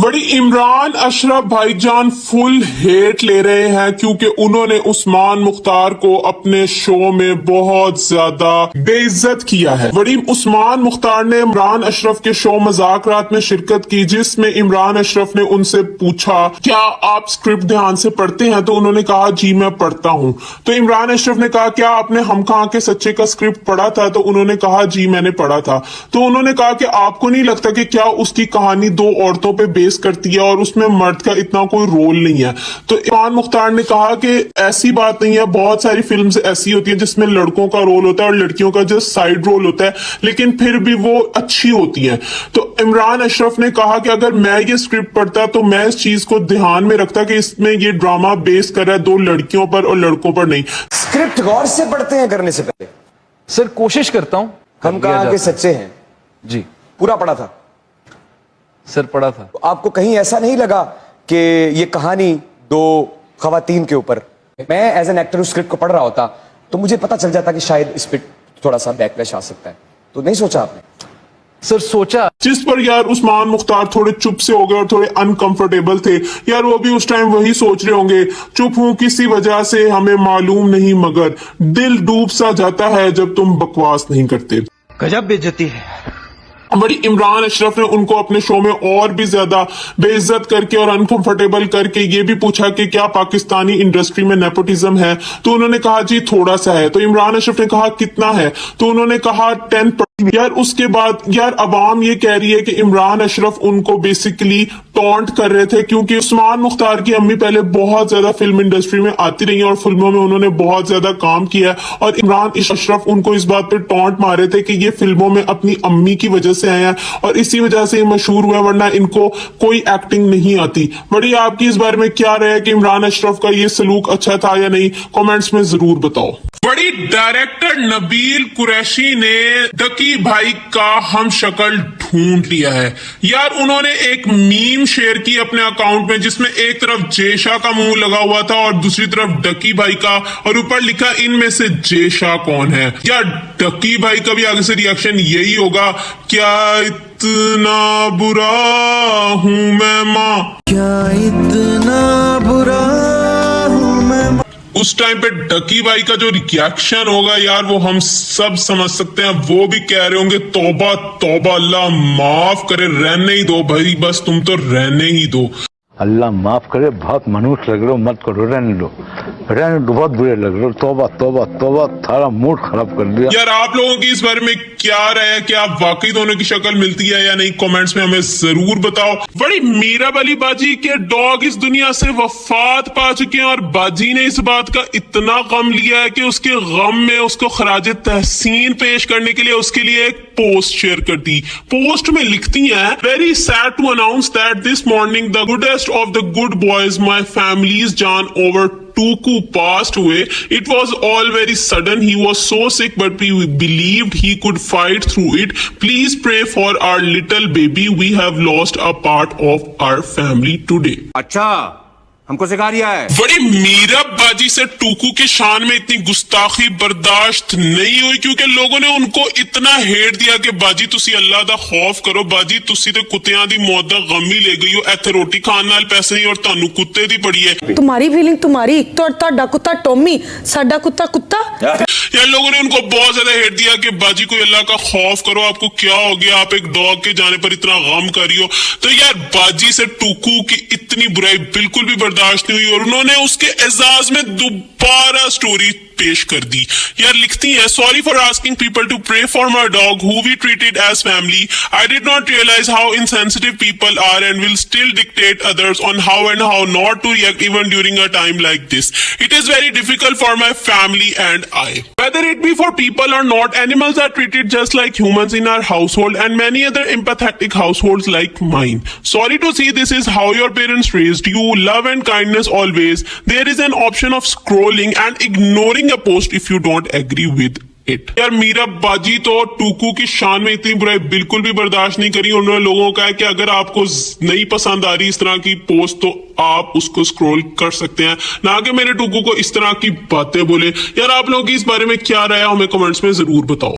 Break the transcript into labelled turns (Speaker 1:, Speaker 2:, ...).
Speaker 1: बड़ी इमरान अशरफ भाईजान full hate ले रहे हैं क्योंकि उन्होंने उस्मान मुख्तार को अपने शो में बहुत ज्यादा बेइज्जत किया है। बड़ी उस्मान मुख्तार ने इमरान अशरफ के शो मजाक रात में शिरकत की, जिसमें इमरान अशरफ ने उनसे पूछा क्या आप स्क्रिप्ट ध्यान से पढ़ते हैं, तो उन्होंने कहा जी मैं पढ़ता हूं। तो इमरान अशरफ ने कहा क्या आपने हम कहां के सच्चे का स्क्रिप्ट पढ़ा था, तो उन्होंने कहा जी मैंने पढ़ा था। तो उन्होंने कहा कि आपको नहीं लगता कि क्या उसकी कहानी दो औरतों पे बेस करती है और उसमें मर्द का इतना कोई रोल नहीं है। तो इमरान मुख्तार ने कहा कि ऐसी बात नहीं है, बहुत सारी फिल्म्स ऐसी होती हैं जिसमें लड़कों का रोल होता है और लड़कियों का जो साइड रोल होता है, लेकिन फिर भी वो अच्छी होती हैं। तो इमरान अशरफ ने कहा कि अगर मैं ये स्क्रिप्ट पढ़ता तो मैं इस चीज को ध्यान में रखता कि इसमें ये ड्रामा बेस कर रहा है दो लड़कियों पर और लड़कों पर नहीं।
Speaker 2: स्क्रिप्ट गौर से पढ़ते हैं करने से पहले?
Speaker 3: सर कोशिश करता हूं।
Speaker 2: हम कहा कि सच्चे हैं
Speaker 3: जी,
Speaker 2: पूरा पढ़ा था
Speaker 3: सर पढ़ा था।
Speaker 2: तो आपको कहीं ऐसा नहीं लगा कि ये कहानी दो खवातीन के ऊपर, मैं एज एन एक्टर उस स्क्रिप्ट को पढ़ रहा होता तो मुझे पता चल जाता कि शायद इस पे थोड़ा सा बैकलैश आ सकता है, तो नहीं सोचा आपने?
Speaker 3: सर सोचा,
Speaker 1: जिस पर यार उस्मान मुख्तार थोड़े चुप से हो गए और थोड़े अनकंफर्टेबल थे। यार वो भी उस टाइम वही सोच रहे होंगे, चुप हूं किसी वजह से हमें मालूम नहीं, मगर दिल डूब सा जाता है जब तुम बकवास नहीं करते।
Speaker 4: गजब बेइज्जती है।
Speaker 1: बड़ी इमरान अशरफ ने उनको अपने शो में और भी ज्यादा बेइज्जत करके और अनकंफर्टेबल करके ये भी पूछा कि क्या पाकिस्तानी इंडस्ट्री में नेपोटिज्म है, तो उन्होंने कहा जी थोड़ा सा है। तो इमरान अशरफ ने कहा कितना है, तो उन्होंने कहा 10%। यार उसके बाद यार अवाम ये कह रही है कि इमरान अशरफ उनको बेसिकली टॉन्ट कर रहे थे क्योंकि उस्मान मुख्तार की अम्मी पहले बहुत ज्यादा फिल्म इंडस्ट्री में आती रही और फिल्मों में उन्होंने बहुत ज्यादा काम किया है और इमरान अशरफ उनको इस बात पे टॉन्ट मार रहे थे कि ये फिल्मों में अपनी अम्मी की वजह से आए हैं और इसी वजह से ये मशहूर हुए, वरना इनको कोई एक्टिंग नहीं आती। बड़ी आपकी इस बारे में क्या राय है कि इमरान अशरफ का ये सलूक अच्छा था या नहीं, कमेंट्स में जरूर बताओ। बड़ी डायरेक्टर नबील कुरैशी ने डकी भाई का हम शक्ल ढूंढ लिया है। यार उन्होंने एक मीम शेयर की अपने अकाउंट में जिसमें एक तरफ जेशा का मुंह लगा हुआ था और दूसरी तरफ डकी भाई का, और ऊपर लिखा इनमें से जेशा कौन है। यार डकी भाई का भी आगे से रिएक्शन यही होगा, क्या इतना बुरा हूं मैं मां,
Speaker 4: क्या इतना बुरा हूं मैं।
Speaker 1: उस टाइम पे डकी भाई का जो रिएक्शन होगा यार वो हम सब समझ सकते हैं। वो भी कह रहे होंगे तौबा तौबा, अल्लाह माफ करे, रहने ही दो भाई, बस तुम तो रहने ही दो,
Speaker 5: अल्लाह माफ करे, बहुत मनुष्य लग रहे हो, मत करो, रहने दो, बहुत बुरे लग रहे हो, तौबा तौबा तौबा, थारा मूड खराब कर दिया।
Speaker 1: यार आप लोगों की इस बारे में क्या राय है, क्या वाकई दोनों की शक्ल मिलती है या नहीं, कमेंट्स में हमें जरूर बताओ। बड़ी मीराब अली बाजी के डॉग इस दुनिया से वफात पा चुके हैं और बाजी ने इस बात का इतना गम लिया है कि उसके गम में उसको खराजे तहसीन पेश करने के लिए उसके लिए एक पोस्ट शेयर कर दी। पोस्ट में लिखती हैं, very sad to announce that this morning the goodest of the good boys, my family's John over Tuku passed away. It was all very sudden. He was so sick, but we believed he could fight through it. Please pray for our little baby. We have lost a part of our family today.
Speaker 4: अच्छा हमको सिखा रिया है।
Speaker 1: बड़ी मीराब बाजी से टूकू की शान में इतनी गुस्ताखी बर्दाश्त नहीं हुई क्योंकि लोगों ने उनको इतना हेट दिया कि बाजी तुसी अल्लाह दा खौफ करो, बाजी तुसी ते कुत्तियां दी मौत दा गम ही ले गई हो, इत्थे रोटी खान नाल पैसे नहीं और तानू कुत्ते दी पड़ी है।
Speaker 6: तुम्हारी फीलिंग तुम्हारी, ਤੁਹਾਡਾ कुत्ता टॉमी, साडा कुत्ता कुत्ता।
Speaker 1: यार लोगों ने उनको बहुत ज्यादा हेट दिया कि बाजी कोई अल्लाह का खौफ करो, आपको क्या हो गया, आप एक डॉग के जाने पर इतना गम कर रही हो। तो यार बाजी से टूकू की इतनी बुराई बिल्कुल भी बर्दाश्त नहीं हुई और उन्होंने उसके एजाज में दोबारा स्टोरी पेश कर दी। यार लिखती है, sorry for asking people to pray for my dog who we treated as family. I did not realise how insensitive people are and will still dictate others on how and how not to react even during a time like this. It is very difficult for my family and I. Whether it be for people or not, animals are treated just like humans in our household and many other empathetic households like mine. Sorry to see this is how your parents raised you. Love and kindness always. There is an option of scrolling and ignoring a post if you don't agree with it. यार मीरा बाजी तो टूकू की शान में इतनी बुराई बिल्कुल भी बर्दाश्त नहीं करी। उन्होंने लोगों का है कि अगर आपको नहीं पसंद आ रही इस तरह की पोस्ट तो आप उसको स्क्रॉल कर सकते हैं, ना कि मेरे टूकू को इस तरह की बातें बोले। यार आप लोगों की इस बारे में क्या राय है हमें कमेंट्स में जरूर बताओ।